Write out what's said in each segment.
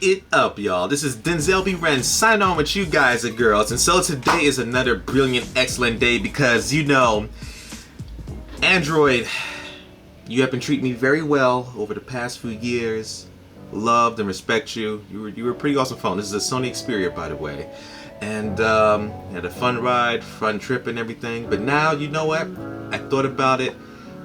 it up, y'all? This is Denzel B. Wren signing on with you guys and girls. And so today is another brilliant, excellent day because, you know, Android, you have been treating me very well over the past few years. Loved and respect you. You were a pretty awesome phone. This is a Sony Xperia, by the way. And had a fun ride, fun trip and everything. But now, you know what? I thought about it.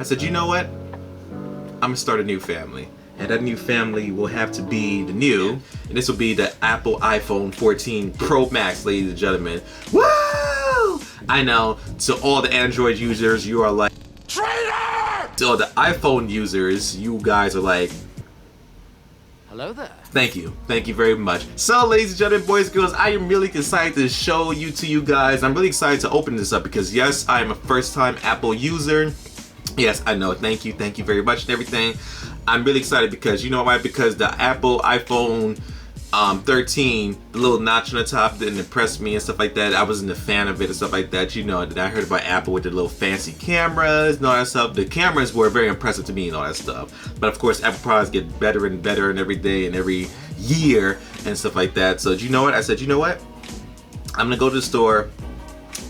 I said, you know what? I'm going to start a new family. And that new family will have to be the new, and this will be the Apple iPhone 14 Pro Max, ladies and gentlemen. Woo! I know, to all the Android users, you are like, traitor! To all the iPhone users, you guys are like, hello there. thank you very much. So, ladies and gentlemen, boys and girls, I am really excited to show you to you guys. I'm really excited to open this up because, yes, I am a first-time Apple user. Yes, I know. Thank you very much and everything. I'm really excited because, you know why? Because the Apple iPhone 13, the little notch on the top didn't impress me and stuff like that. I wasn't a fan of it and stuff like that. You know, that I heard about Apple with the little fancy cameras and all that stuff. The cameras were very impressive to me and all that stuff. But of course, Apple products get better and better and every day and every year and stuff like that. So, you know what? I said, you know what? I'm going to go to the store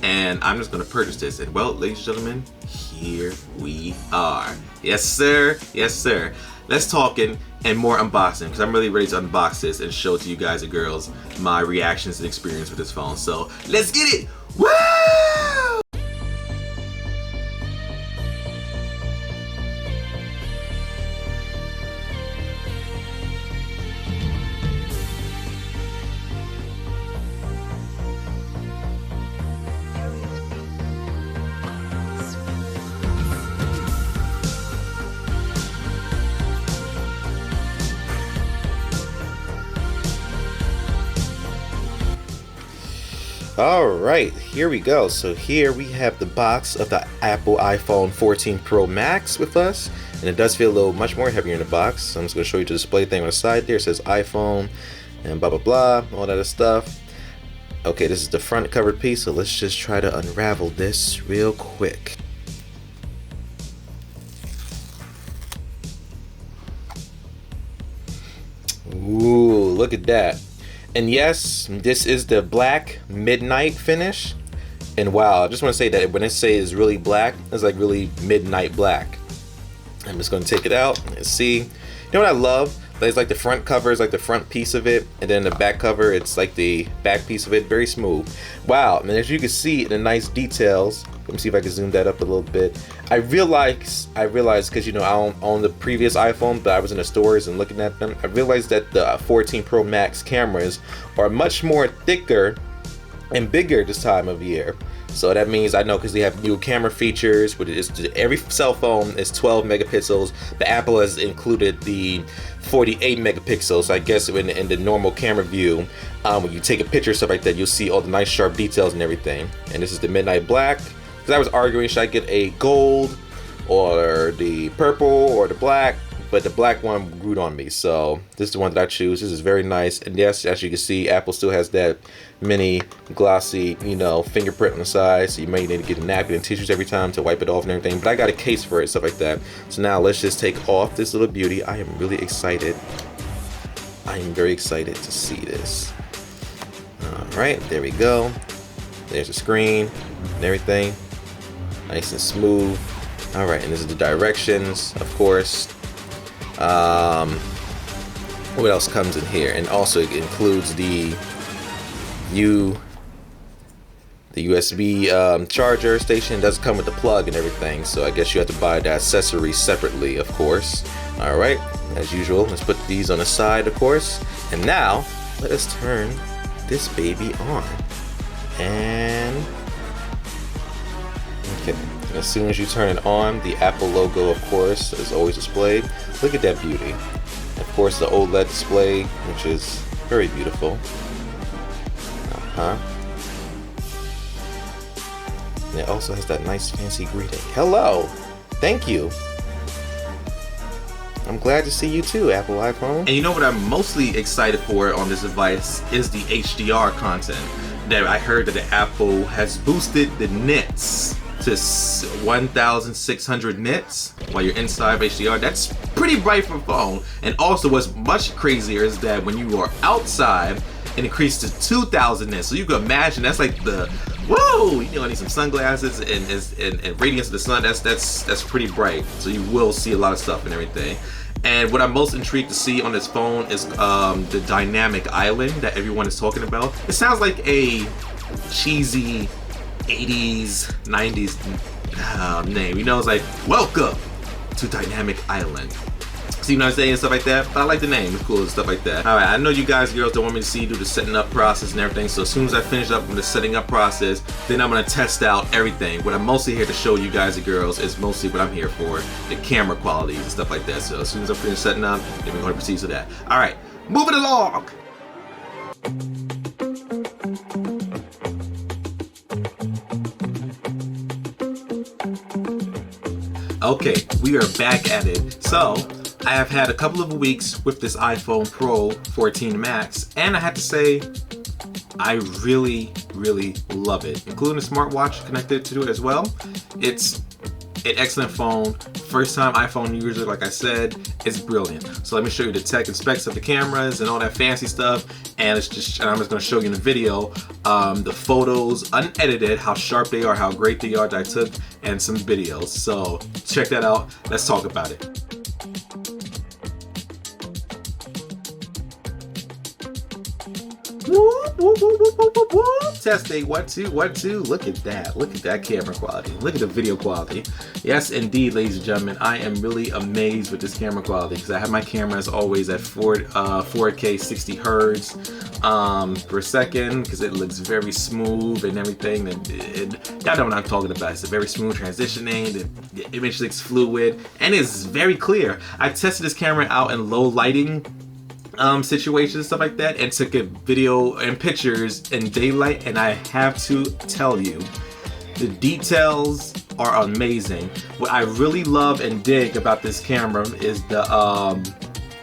and I'm just going to purchase this. And well, ladies and gentlemen, here we are. Yes, sir. Yes, sir. Let's talking and more unboxing because I'm really ready to unbox this and show to you guys and girls my reactions and experience with this phone. So let's get it. Woo! Alright, here we go. So here we have the box of the Apple iPhone 14 Pro Max with us. And it does feel a little much more heavier in the box. So I'm just going to show you the display thing on the side there. It says iPhone and blah blah blah, all that other stuff. Okay, this is the front covered piece, so let's just try to unravel this real quick. Ooh, look at that. And yes, this is the black midnight finish. And wow, I just want to say that when it says really black, it's like really midnight black. I'm just going to take it out and see. You know what I love? It's like the front cover is like the front piece of it, and then the back cover, it's like the back piece of it, very smooth. Wow, and as you can see, the nice details. Let me see if I can zoom that up a little bit. I realized because, you know, I don't own the previous iPhone, but I was in the stores and looking at them. I realized that the 14 Pro Max cameras are much more thicker and bigger this time of year. So that means, I know, because they have new camera features. Every cell phone is 12 megapixels. The Apple has included the 48 megapixels. So I guess in the normal camera view, when you take a picture, stuff like that, you'll see all the nice sharp details and everything. And this is the midnight black. Because I was arguing, should I get a gold or the purple or the black? But the black one grew on me, so this is the one that I choose. This is very nice, and yes, as you can see, Apple still has that mini glossy, you know, fingerprint on the side, so you may need to get a napkin and tissues every time to wipe it off and everything, but I got a case for it, stuff like that. So now let's just take off this little beauty. I am really excited. I am very excited to see this. Alright, there we go. There's the screen and everything. Nice and smooth. Alright, and this is the directions, of course. What else comes in here? And also it includes the USB charger station. It does come with the plug and everything, so I guess you have to buy the accessory separately, of course. Alright, as usual, let's put these on the side, of course. And now, let us turn this baby on. And okay, as soon as you turn it on, the Apple logo, of course, is always displayed. Look at that beauty. Of course, the OLED display, which is very beautiful. And it also has that nice fancy greeting. Hello! Thank you! I'm glad to see you too, Apple iPhone. And you know what I'm mostly excited for on this device is the HDR content. That I heard that the Apple has boosted the nits to 1,600 nits while you're inside of HDR. That's pretty bright for a phone. And also what's much crazier is that when you are outside, it increases to 2,000 nits. So you can imagine that's like the, whoa, you know, I need some sunglasses and radiance of the sun. That's pretty bright. So you will see a lot of stuff and everything. And what I'm most intrigued to see on this phone is the dynamic island that everyone is talking about. It sounds like a cheesy 80s, 90s name. You know, it's like, welcome to Dynamic Island. See what I'm saying? Stuff like that. But I like the name. It's cool and stuff like that. Alright, I know you guys, girls, don't want me to see you do the setting up process and everything. So as soon as I finish up with the setting up process, then I'm going to test out everything. What I'm mostly here to show you guys and girls is mostly what I'm here for. The camera qualities and stuff like that. So as soon as I finish setting up, then we're going to proceed to that. Alright, moving along. Okay, we are back at it. So, I have had a couple of weeks with this iPhone Pro 14 Max, and I have to say, I really love it, including a smartwatch connected to it as well. It's an excellent phone. First time iPhone user, like I said, it's brilliant. So let me show you the tech and specs of the cameras and all that fancy stuff. And I'm just going to show you in the video the photos unedited, how sharp they are, how great they are that I took, and some videos. So check that out. Let's talk about it. Testing 1 2 1 2. Look at that. Look at that camera quality. Look at the video quality. Yes, indeed, ladies and gentlemen, I am really amazed with this camera quality because I have my camera as always at 4K 60 hertz per second because it looks very smooth and everything. And y'all know what I'm talking about. It's a very smooth transitioning. The image looks fluid and it's very clear. I tested this camera out in low lighting situations, stuff like that, and took a video and pictures in daylight, and I have to tell you, the details are amazing. What I really love and dig about this camera is the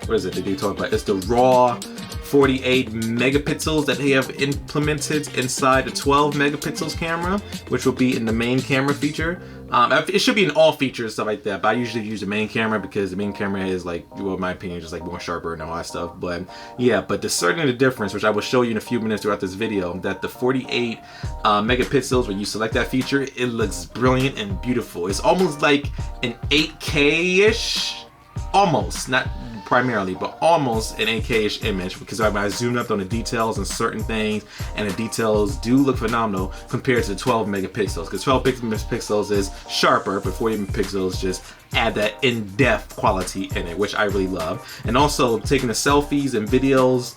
what is it that they talk about? It's the raw 48 megapixels that they have implemented inside the 12 megapixels camera, which will be in the main camera feature. It should be in all features, stuff like that, but I usually use the main camera because the main camera is like, well, in my opinion, just like more sharper and all that stuff. But yeah, but discerning the difference, which I will show you in a few minutes throughout this video, that the 48 megapixels, when you select that feature, it looks brilliant and beautiful. It's almost like an 8K-ish, almost, not primarily, but almost an 8K-ish image because I zoomed up on the details and certain things, and the details do look phenomenal compared to the 12 megapixels because 12 megapixels is sharper, but 40 megapixels just add that in-depth quality in it, which I really love. And also taking the selfies and videos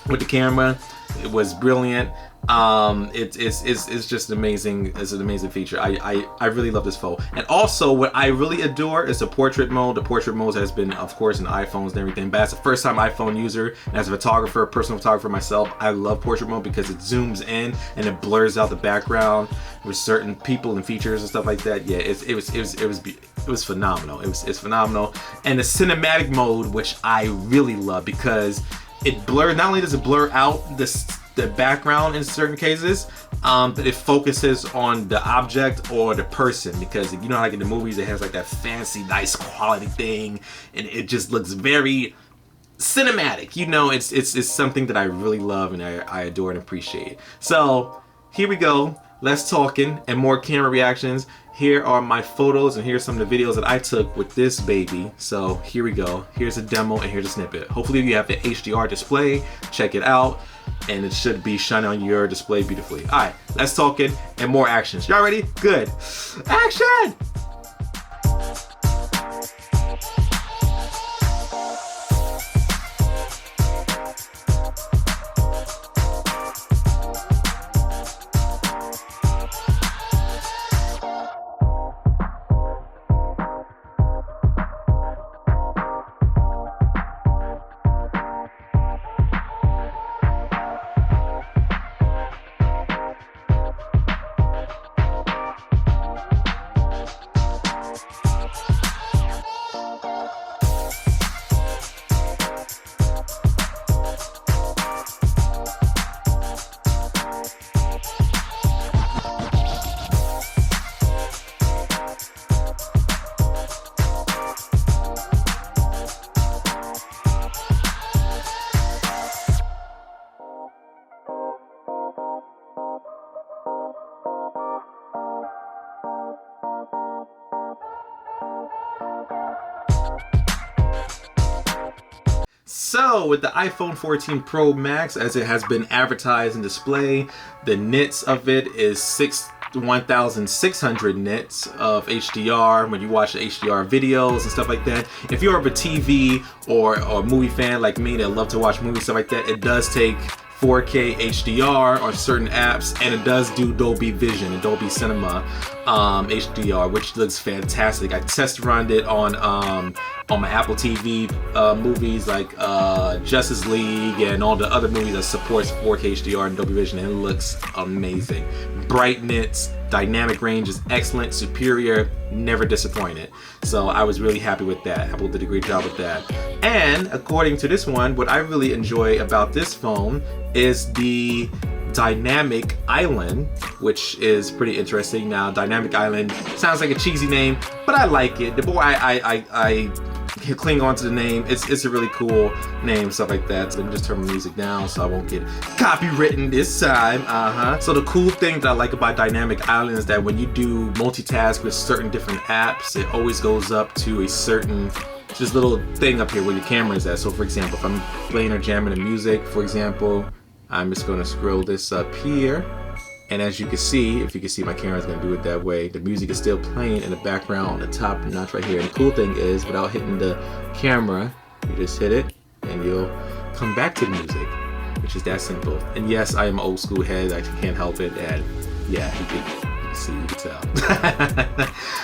with the camera, it was brilliant. It's just amazing. It's an amazing feature. I really love this phone. And also what I really adore is the portrait mode. The portrait mode has been, of course, in iPhones and everything, but as a first time iPhone user and as a photographer, personal photographer myself, I love portrait mode because it zooms in and it blurs out the background with certain people and features and stuff like that. Yeah, it was phenomenal. It's phenomenal. And the cinematic mode, which I really love because it blurs, not only does it blur out the background in certain cases, but it focuses on the object or the person, because you know, like in the movies, it has like that fancy, nice quality thing, and it just looks very cinematic. You know, it's something that I really love and I adore and appreciate. So here we go. Less talking and more camera reactions. Here are my photos and here's some of the videos that I took with this baby. So here we go. Here's a demo and here's a snippet. Hopefully you have the HDR display. Check it out. And it should be shining on your display beautifully. All right, less talking and more actions. Y'all ready? Good. Action! So with the iPhone 14 Pro Max, as it has been advertised and displayed, the nits of it is 1,600 nits of HDR when you watch the HDR videos and stuff like that. If you're a TV or a movie fan like me that love to watch movies, stuff like that, it does take 4K HDR on certain apps, and it does do Dolby Vision and Dolby Cinema HDR, which looks fantastic. I test run it on my Apple TV movies like Justice League and all the other movies that supports 4K HDR and Dolby Vision, and it looks amazing. Bright nits, dynamic range is excellent, superior, never disappointed. So I was really happy with that. Apple did a great job with that. And according to this one, what I really enjoy about this phone is the Dynamic Island, which is pretty interesting. Now, Dynamic Island sounds like a cheesy name, but I like it. The more I cling on to the name, it's a really cool name, stuff like that. So let me just turn my music down so I won't get copywritten this time. So the cool thing that I like about Dynamic Island is that when you do multitask with certain different apps, it always goes up to a certain this little thing up here where your camera is at. So for example, if I'm playing or jamming the music, for example, I'm just going to scroll this up here, and as you can see, if you can see, my camera is going to do it that way. The music is still playing in the background on the top notch right here. And the cool thing is, without hitting the camera, you just hit it and you'll come back to the music, which is that simple. And yes, I am an old school head, I can't help it, and yeah, you can tell.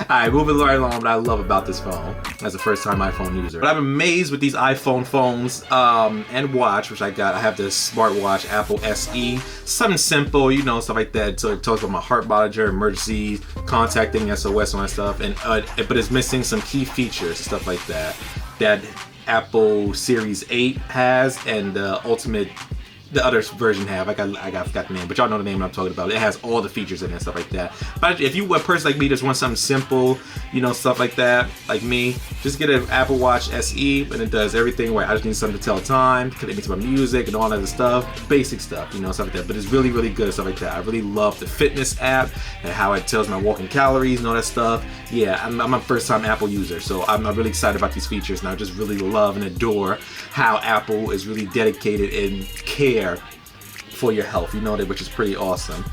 Alright, moving right along, what I love about this phone as a first time iPhone user. But I'm amazed with these iPhone phones and watch, which I got. I have this smartwatch, Apple SE. Something simple, you know, stuff like that. So it talks about my heart monitor, emergency, contacting, SOS, and all that stuff. And but it's missing some key features and stuff like that that Apple Series 8 has, and the Ultimate, the other version have. I forgot the name, but y'all know the name I'm talking about. It has all the features in it and stuff like that. But if you a person like me just want something simple, you know, stuff like that, like me, just get an Apple Watch SE, and it does everything right. I just need something to tell time, connect me to my music and all that other stuff, basic stuff, you know, stuff like that. But it's really, really good, stuff like that. I really love the fitness app and how it tells my walking calories and all that stuff. Yeah, I'm a first time Apple user, so I'm really excited about these features, and I just really love and adore how Apple is really dedicated and care for your health, you know that, which is pretty awesome.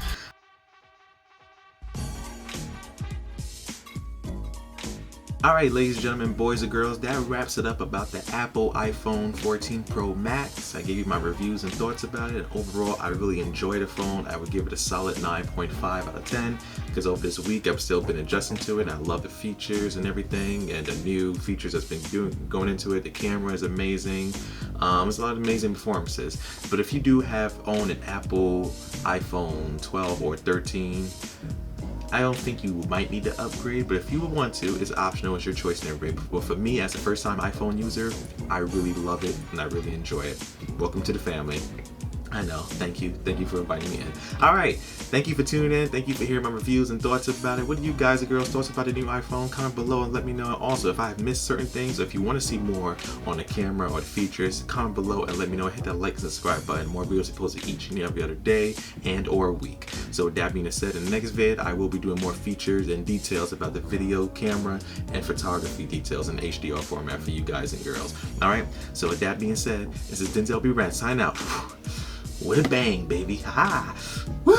Alright, ladies and gentlemen, boys and girls, that wraps it up about the Apple iPhone 14 Pro Max. I gave you my reviews and thoughts about it, and overall I really enjoyed the phone. I would give it a solid 9.5 out of 10, because over this week I've still been adjusting to it, and I love the features and everything, and the new features that's been going into it. The camera is amazing. It's a lot of amazing performances. But if you do own an Apple iPhone 12 or 13, I don't think you might need to upgrade, but if you would want to, it's optional, it's your choice and everything. But for me, as a first time iPhone user, I really love it and I really enjoy it. Welcome to the family. I know, thank you for inviting me in. Alright, thank you for tuning in, thank you for hearing my reviews and thoughts about it. What do you guys and girls thoughts about the new iPhone? Comment below and let me know. Also, if I have missed certain things, or if you want to see more on the camera or the features, comment below and let me know. Hit that like and subscribe button. More videos are posted each and every other day and or week. So with that being said, in the next vid, I will be doing more features and details about the video, camera, and photography details in HDR format for you guys and girls. Alright, so with that being said, this is Denzel B. Rant, sign out. With a bang, baby. Ha! Woo!